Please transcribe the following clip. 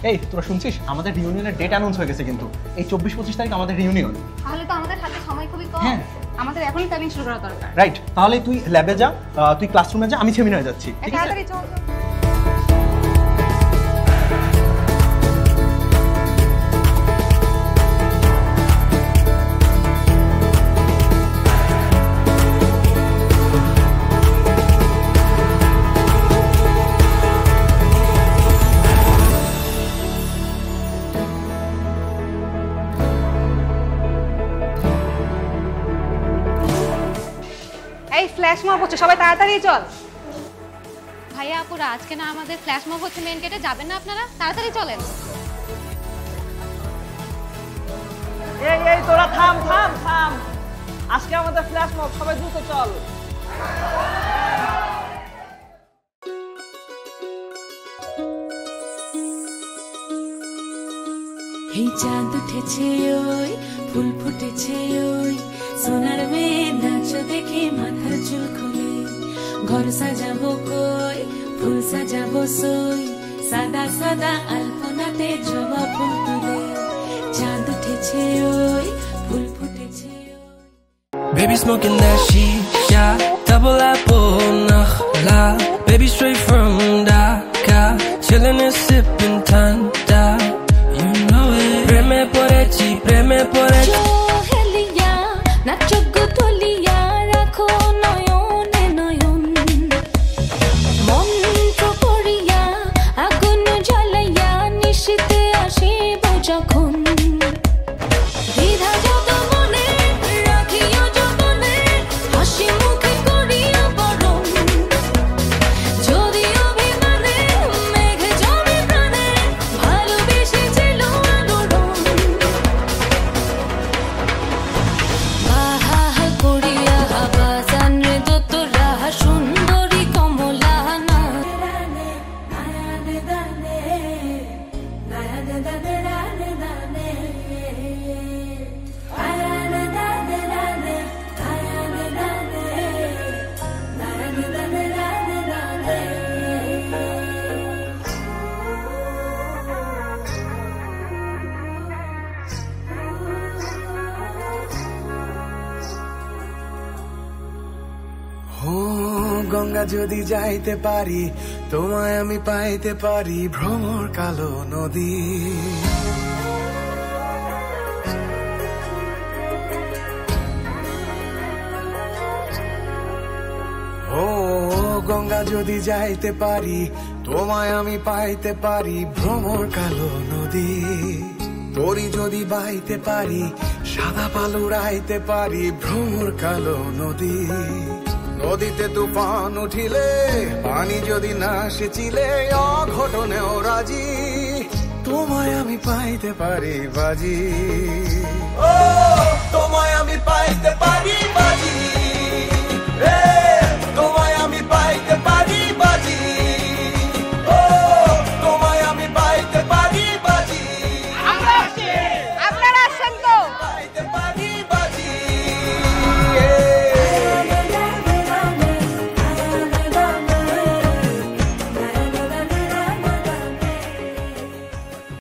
এই তোরা শুনছিস আমাদের রিউনিয়নের ডেট অ্যানাউন্স হয়ে গেছে কিন্তু এই 24-25 তারিখ আমাদের রিউনিয়ন। তাহলে তো আমাদের হাতে সময় খুবই কম। আমাদের এখনই প্ল্যানিং শুরু করা দরকার। রাইট, তাহলে তুই ল্যাবে যা, তুই ক্লাসরুমে যা, আমি সেমিনারে যাচ্ছি। ঠিক আছে, তাড়াতাড়ি চল। এই ফ্ল্যাশ মব হচ্ছে, সবাই তাড়াতাড়ি চল। ভাইয়া আপুরা, আজকে না আমাদের ফ্ল্যাশ মব হচ্ছে মেন গেটে, যাবেন না আপনারা? তাড়াতাড়ি চলেন। এই এই তোরা থাম থাম থাম, আজকে আমাদের ফ্ল্যাশ মব, সবাই দ্রুত চল। এই চাঁদ উঠেছে ওই, ফুল ফুটেছে ওই, সোনার মেয়ে নাচ দেখে মাথার চুল খুলে, ঘর সাজাবো কই, ফুল সাজাবো সই, সাদা সাদা আলপনাতে জবা ফুল তুলে, চাঁদ উঠেছে ওই, ফুল ফুটেছে ওই। Baby smoking that shisha, double apple nakhla, baby straight from Dhaka, chillin' and sipping Tanda, you know it. Preme porechi. Johelia, nachogo tolia, rakho noyone noyon. Montro koriya, agun jalaya, nishite ashibo jokhon. Didha joto mone, rakhiyo jotone, hashi mukhe koriyo boron. Jodi obhimane, meghe jome prane, bhalobeshe chilo adoron. Baha koriya habazan re dotora sundori komolana. Nayane dane, nayane dane dane dane. Nayane dane dane, nayane dane. Nayane dane dane dane. ও গঙ্গা যদি যাইতে পারি, তোমায় আমি পাইতে পারি, ভ্রমর কালো নদী। ও গঙ্গা যদি যাইতে পারি, তোমায় আমি পাইতে পারি, ভ্রমর কালো নদী। তরি যদি বাইতে পারি, সাদা পাল উড়াইতে পারি, ভ্রমর কালো নদী। নদীতে তুফান উঠিলে, পানি যদি না সেচিলে, অঘটনেও রাজি, তোমায় আমি পাইতে পারি বাজি। ও তোমায় আমি পাইতে পারি বাজি, রে তোমায় আমি পাইতে পারি বাজি। ও তোমায় আমি পাইতে পারি বাজি। আপনারা আসছেন তো? পাইতে পারি